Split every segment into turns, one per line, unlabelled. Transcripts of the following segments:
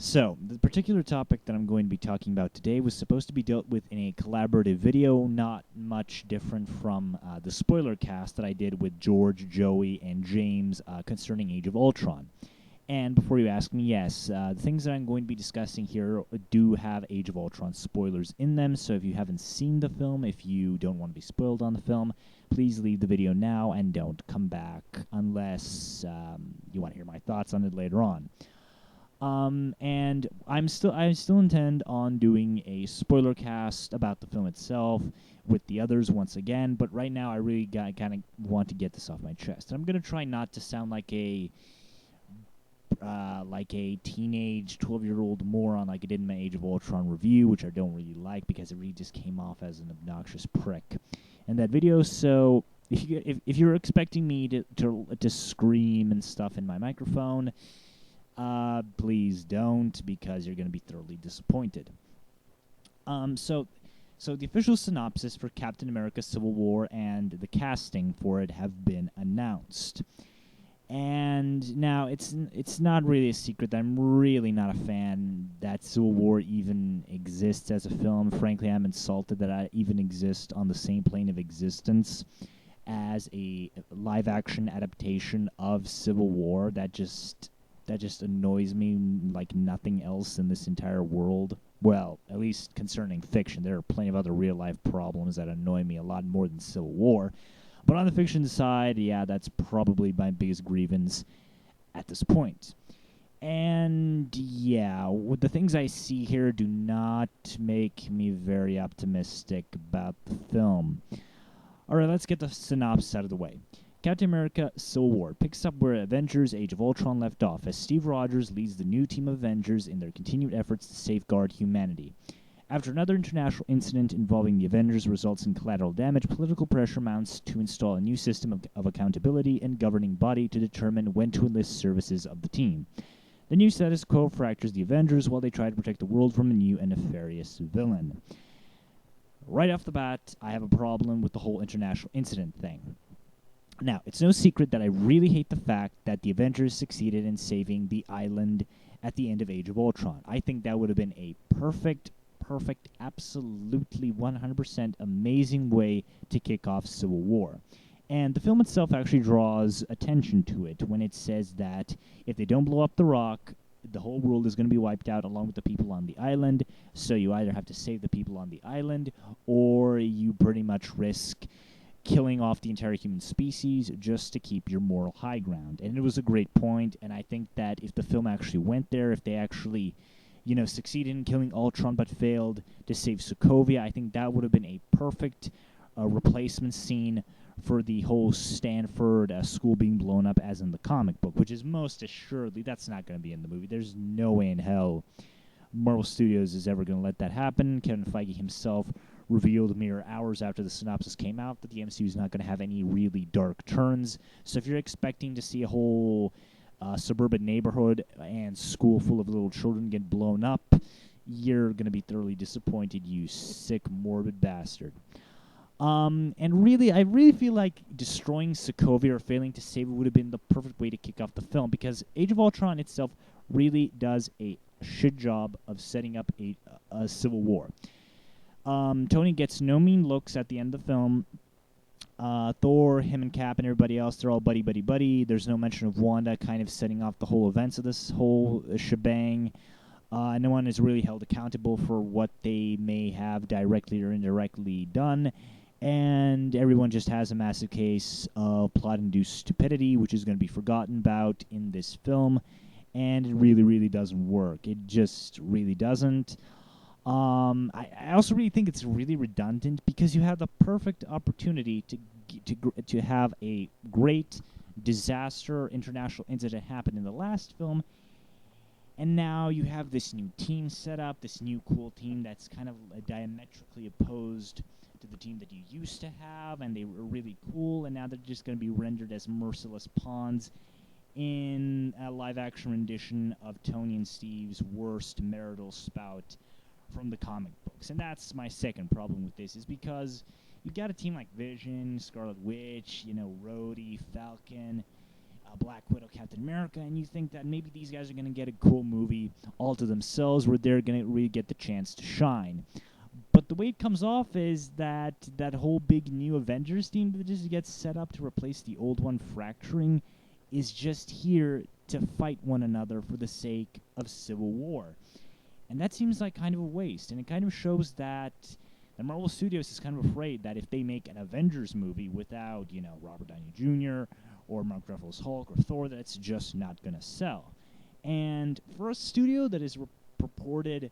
So, the particular topic that I'm going to be talking about today was supposed to be dealt with in a collaborative video, not much different from the spoiler cast that I did with George, Joey, and James concerning Age of Ultron. And before you ask me, yes, the things that I'm going to be discussing here do have Age of Ultron spoilers in them, so if you haven't seen the film, if you don't want to be spoiled on the film, please leave the video now and don't come back unless you want to hear my thoughts on it later on. And I still intend on doing a spoiler cast about the film itself with the others once again, but right now I really kind of want to get this off my chest. I'm gonna try not to sound like a teenage 12-year-old moron like I did in my Age of Ultron review, which I don't really like because it really just came off as an obnoxious prick in that video. So if you're expecting me to scream and stuff in my microphone, please don't, because you're going to be thoroughly disappointed. So the official synopsis for Captain America: Civil War and the casting for it have been announced. And now it's not really a secret that I'm really not a fan that Civil War even exists as a film. Frankly, I'm insulted that I even exist on the same plane of existence as a live-action adaptation of Civil War. That just annoys me like nothing else in this entire world. Well, at least concerning fiction. There are plenty of other real-life problems that annoy me a lot more than Civil War. But on the fiction side, yeah, that's probably my biggest grievance at this point. And yeah, with the things I see here do not make me very optimistic about the film. Alright, let's get the synopsis out of the way. Captain America: Civil War picks up where Avengers: Age of Ultron left off, as Steve Rogers leads the new team of Avengers in their continued efforts to safeguard humanity. After another international incident involving the Avengers results in collateral damage, political pressure mounts to install a new system of accountability and governing body to determine when to enlist services of the team. The new status quo fractures the Avengers while they try to protect the world from a new and nefarious villain. Right off the bat, I have a problem with the whole international incident thing. Now, it's no secret that I really hate the fact that the Avengers succeeded in saving the island at the end of Age of Ultron. I think that would have been a perfect, absolutely 100% amazing way to kick off Civil War. And the film itself actually draws attention to it when it says that if they don't blow up the rock, the whole world is going to be wiped out along with the people on the island. So you either have to save the people on the island, or you pretty much risk killing off the entire human species just to keep your moral high ground. And it was a great point, and I think that if the film actually went there, if they actually, succeeded in killing Ultron but failed to save Sokovia, I think that would have been a perfect replacement scene for the whole Stanford school being blown up as in the comic book, which is most assuredly, that's not going to be in the movie. There's no way in hell Marvel Studios is ever going to let that happen. Kevin Feige himself revealed mere hours after the synopsis came out that the MCU is not going to have any really dark turns. So if you're expecting to see a whole suburban neighborhood and school full of little children get blown up, you're going to be thoroughly disappointed, you sick, morbid bastard. And really, I really feel like destroying Sokovia or failing to save it would have been the perfect way to kick off the film, because Age of Ultron itself really does a shit job of setting up a civil war. Tony gets no mean looks at the end of the film. Thor, him and Cap and everybody else, they're all buddy. There's no mention of Wanda kind of setting off the whole events of this whole shebang. No one is really held accountable for what they may have directly or indirectly done. And everyone just has a massive case of plot-induced stupidity, which is going to be forgotten about in this film. And it really, really doesn't work. It just really doesn't. I also really think it's really redundant, because you have the perfect opportunity to have a great disaster international incident happen in the last film, and now you have this new team set up, this new cool team that's kind of diametrically opposed to the team that you used to have, and they were really cool, and now they're just going to be rendered as merciless pawns in a live-action rendition of Tony and Steve's worst marital spout from the comic books. And that's my second problem with this, is because you've got a team like Vision, Scarlet Witch, Rhodey, Falcon, Black Widow, Captain America, and you think that maybe these guys are going to get a cool movie all to themselves where they're going to really get the chance to shine. But the way it comes off is that that whole big new Avengers team that just gets set up to replace the old one, fracturing, is just here to fight one another for the sake of civil war. And that seems like kind of a waste, and it kind of shows that the Marvel Studios is kind of afraid that if they make an Avengers movie without, Robert Downey Jr. or Mark Ruffalo's Hulk or Thor, that's just not going to sell. And for a studio that is purported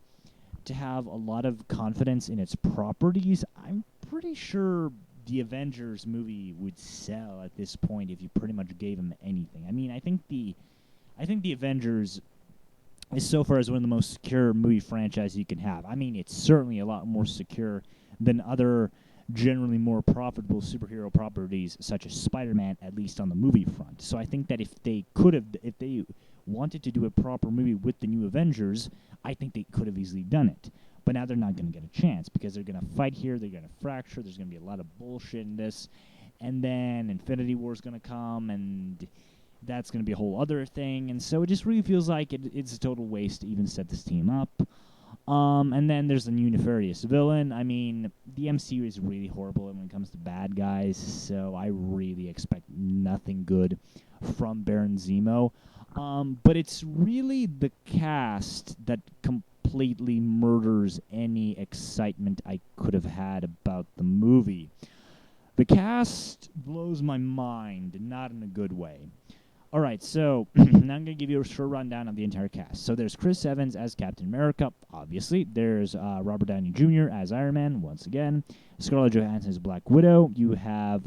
to have a lot of confidence in its properties, I'm pretty sure the Avengers movie would sell at this point if you pretty much gave them anything. I mean, I think the Avengers is so far as one of the most secure movie franchises you can have. I mean, it's certainly a lot more secure than other generally more profitable superhero properties such as Spider-Man, at least on the movie front. So I think that if they wanted to do a proper movie with the new Avengers, I think they could have easily done it. But now they're not going to get a chance because they're going to fight here, they're going to fracture, there's going to be a lot of bullshit in this, and then Infinity War is going to come, and that's going to be a whole other thing, and so it just really feels like it's a total waste to even set this team up. And then there's the new nefarious villain. I mean, the MCU is really horrible when it comes to bad guys, so I really expect nothing good from Baron Zemo. But it's really the cast that completely murders any excitement I could have had about the movie. The cast blows my mind, not in a good way. All right, so now I'm going to give you a short rundown of the entire cast. So there's Chris Evans as Captain America, obviously. There's Robert Downey Jr. as Iron Man, once again. Scarlett Johansson as Black Widow. You have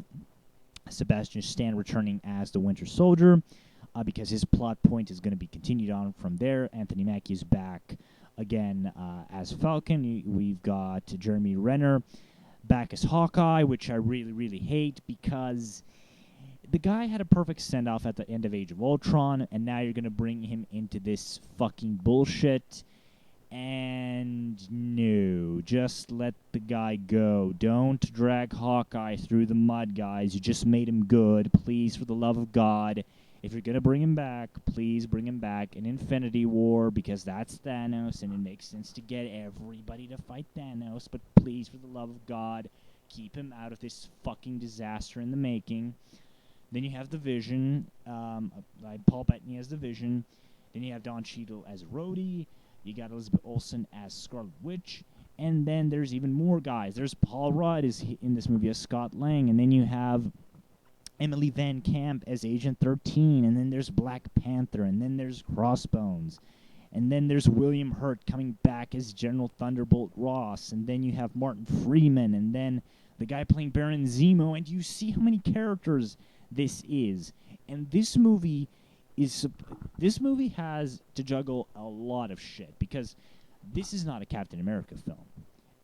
Sebastian Stan returning as the Winter Soldier because his plot point is going to be continued on from there. Anthony Mackie is back again as Falcon. We've got Jeremy Renner back as Hawkeye, which I really, really hate because the guy had a perfect send-off at the end of Age of Ultron, and now you're going to bring him into this fucking bullshit. And no, just let the guy go. Don't drag Hawkeye through the mud, guys. You just made him good. Please, for the love of God, if you're going to bring him back, please bring him back in Infinity War, because that's Thanos, and it makes sense to get everybody to fight Thanos. But please, for the love of God, keep him out of this fucking disaster in the making. Then you have the Vision, Paul Bettany as the Vision. Then you have Don Cheadle as Rhodey. You got Elizabeth Olsen as Scarlet Witch. And then there's even more guys. There's Paul Rudd is in this movie as Scott Lang. And then you have Emily Van Camp as Agent 13. And then there's Black Panther. And then there's Crossbones. And then there's William Hurt coming back as General Thunderbolt Ross. And then you have Martin Freeman. And then the guy playing Baron Zemo. And you see how many characters this is. And this movie has to juggle a lot of shit, because this is not a Captain America film.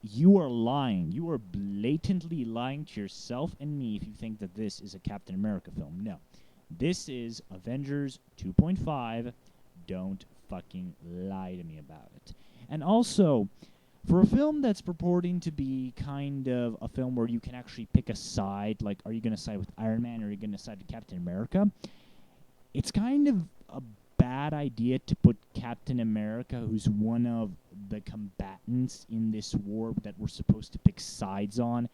You are lying. You are blatantly lying to yourself and me if you think that this is a Captain America film. No. This is Avengers 2.5. Don't fucking lie to me about it. And also, for a film that's purporting to be kind of a film where you can actually pick a side, like, are you going to side with Iron Man or are you going to side with Captain America? It's kind of a bad idea to put Captain America, who's one of the combatants in this war that we're supposed to pick sides on,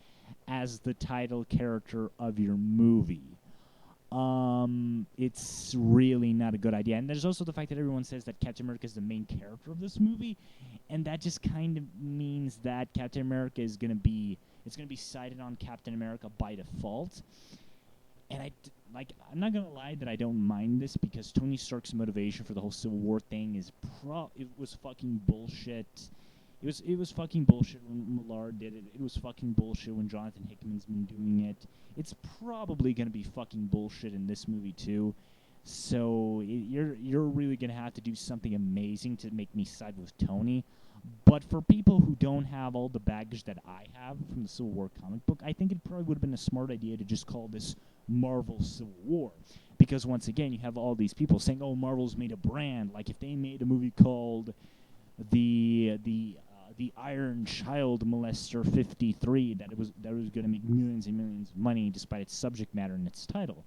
as the title character of your movie. It's really not a good idea. And there's also the fact that everyone says that Captain America is the main character of this movie, and that just kind of means that Captain America is going to be sided on Captain America by default. And I'm not going to lie that I don't mind this, because Tony Stark's motivation for the whole Civil War thing it was fucking bullshit. It was fucking bullshit when Millard did it. It was fucking bullshit when Jonathan Hickman's been doing it. It's probably going to be fucking bullshit in this movie too. So you're really going to have to do something amazing to make me side with Tony. But for people who don't have all the baggage that I have from the Civil War comic book, I think it probably would have been a smart idea to just call this Marvel Civil War. Because once again, you have all these people saying, oh, Marvel's made a brand. Like if they made a movie called the Iron Child Molester 53 that was going to make millions and millions of money despite its subject matter and its title.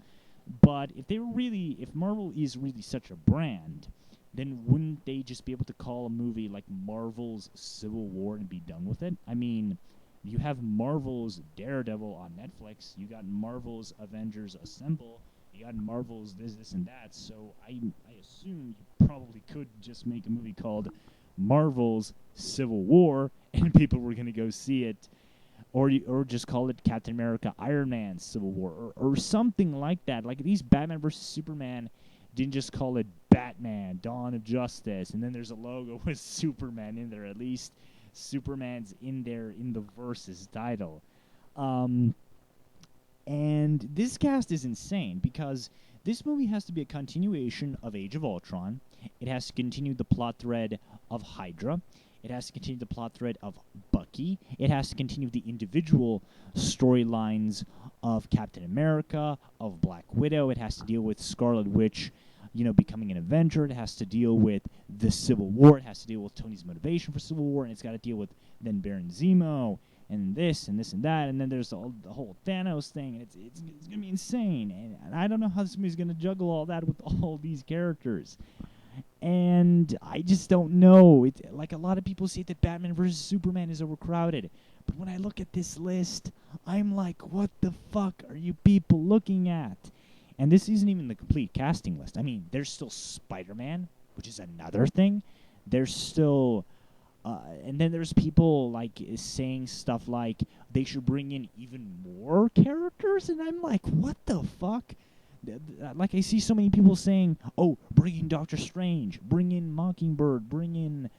But if Marvel is really such a brand, then wouldn't they just be able to call a movie like Marvel's Civil War and be done with it? I mean, you have Marvel's Daredevil on Netflix, you got Marvel's Avengers Assemble, you got Marvel's this, and that, so I assume you probably could just make a movie called Marvel's Civil War, and people were going to go see it, or just call it Captain America Iron Man Civil War, or something like that. Like, these Batman versus Superman didn't just call it Batman Dawn of Justice, and then there's a logo with Superman in there. At least Superman's in there in the versus title. And this cast is insane because this movie has to be a continuation of Age of Ultron. It has to continue the plot thread of Hydra. It has to continue the plot thread of Bucky. It has to continue the individual storylines of Captain America, of Black Widow. It has to deal with Scarlet Witch, becoming an Avenger. It has to deal with the Civil War. It has to deal with Tony's motivation for Civil War. And it's got to deal with then Baron Zemo and this and that. And then there's the whole Thanos thing. And it's going to be insane. And I don't know how this movie's going to juggle all that with all these characters. And I just don't know. Like, a lot of people say that Batman vs. Superman is overcrowded. But when I look at this list, I'm like, what the fuck are you people looking at? And this isn't even the complete casting list. I mean, there's still Spider-Man, which is another thing. There's still... and then there's people, like, saying stuff like they should bring in even more characters. And I'm like, what the fuck? Like, I see so many people saying, oh, bring in Doctor Strange, bring in Mockingbird, bring in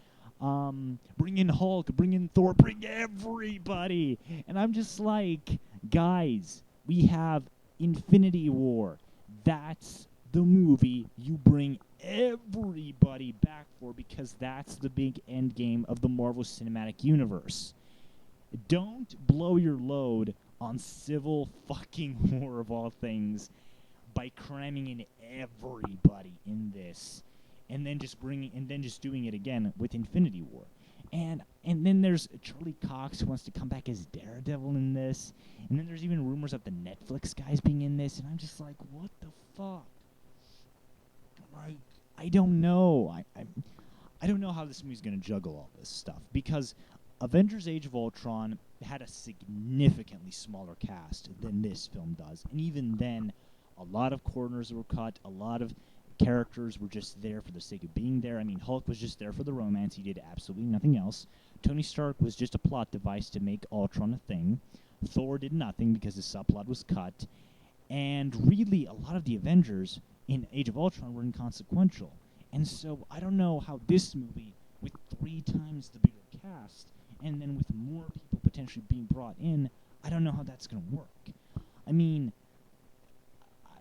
Hulk, bring in Thor, bring everybody. And I'm just like, guys, we have Infinity War. That's the movie you bring everybody back for, because that's the big end game of the Marvel Cinematic Universe. Don't blow your load on Civil fucking War, of all things, by cramming in everybody in this, and then just doing it again with Infinity War. And then there's Charlie Cox, who wants to come back as Daredevil in this. And then there's even rumors of the Netflix guys being in this. And I'm just like, what the fuck? Like, I don't know. I don't know how this movie's going to juggle all this stuff. Because Avengers Age of Ultron had a significantly smaller cast than this film does. And even then, a lot of corners were cut. A lot of characters were just there for the sake of being there. I mean, Hulk was just there for the romance. He did absolutely nothing else. Tony Stark was just a plot device to make Ultron a thing. Thor did nothing because the subplot was cut. And really, a lot of the Avengers in Age of Ultron were inconsequential. And so I don't know how this movie, with 3 times the bigger cast, and then with more people potentially being brought in, I don't know how that's going to work. I mean,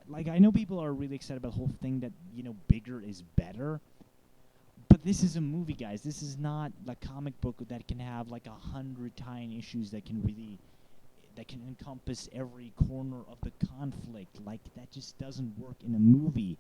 like, I know people are really excited about the whole thing that, bigger is better. But this is a movie, guys. This is not a comic book that can have, like, 100 tie-in issues that can encompass every corner of the conflict. Like, that just doesn't work in a movie.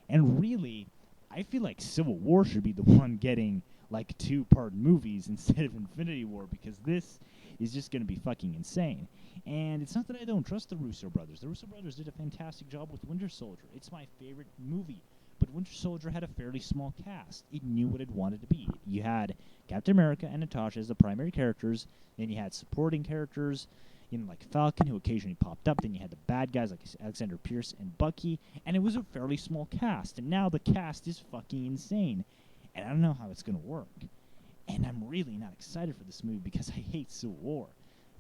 And really, I feel like Civil War should be the one getting, like, 2-part movies instead of Infinity War, because this is just going to be fucking insane. And it's not that I don't trust the Russo brothers. The Russo brothers did a fantastic job with Winter Soldier. It's my favorite movie. But Winter Soldier had a fairly small cast. It knew what it wanted to be. You had Captain America and Natasha as the primary characters. Then you had supporting characters, like Falcon, who occasionally popped up. Then you had the bad guys like Alexander Pierce and Bucky. And it was a fairly small cast. And now the cast is fucking insane. And I don't know how it's going to work. And I'm really not excited for this movie because I hate Civil War.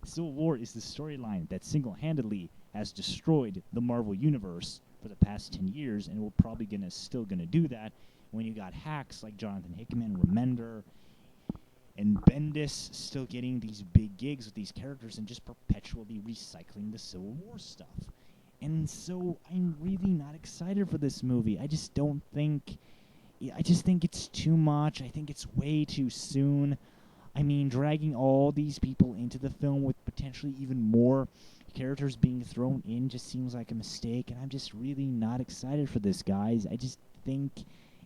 Civil War is the storyline that single-handedly has destroyed the Marvel Universe for the past 10 years, and we're probably still gonna do that when you got hacks like Jonathan Hickman, Remender, and Bendis still getting these big gigs with these characters and just perpetually recycling the Civil War stuff. And so I'm really not excited for this movie. I just think it's too much. I think it's way too soon. I mean, dragging all these people into the film with potentially even more characters being thrown in just seems like a mistake, and I'm just really not excited for this, guys. I just think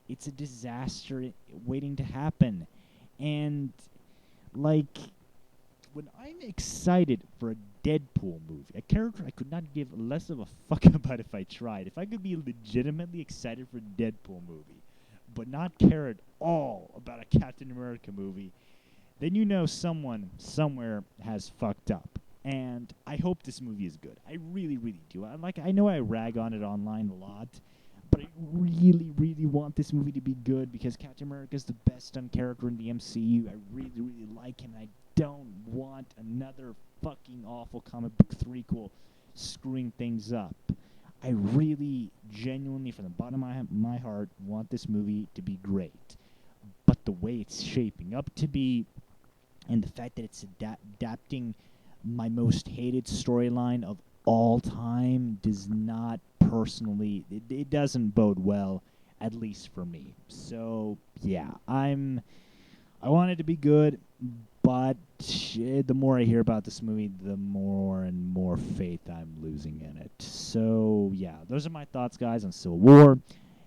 it's a disaster waiting to happen. And, like, when I'm excited for a Deadpool movie. A character I could not give less of a fuck about if I tried. If I could be legitimately excited for a Deadpool movie, but not care at all about a Captain America movie, then you know someone somewhere has fucked up. And I hope this movie is good. I really, really do. I know I rag on it online a lot, but I really, really want this movie to be good because Captain America is the best done character in the MCU. I really, really like him, and I don't want another fucking awful comic book threequel screwing things up. I really, genuinely, from the bottom of my heart, want this movie to be great. But the way it's shaping up to be, and the fact that it's adapting my most hated storyline of all time does not personally, it doesn't bode well, at least for me. So yeah, I want it to be good, but the more I hear about this movie, the more and more faith I'm losing in it. So yeah, those are my thoughts, guys, on Civil War.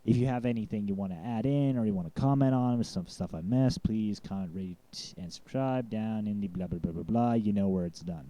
If you have anything you want to add in or you want to comment on with some stuff I missed, please comment, rate, and subscribe down in the blah, blah, blah, blah, blah. You know where it's done.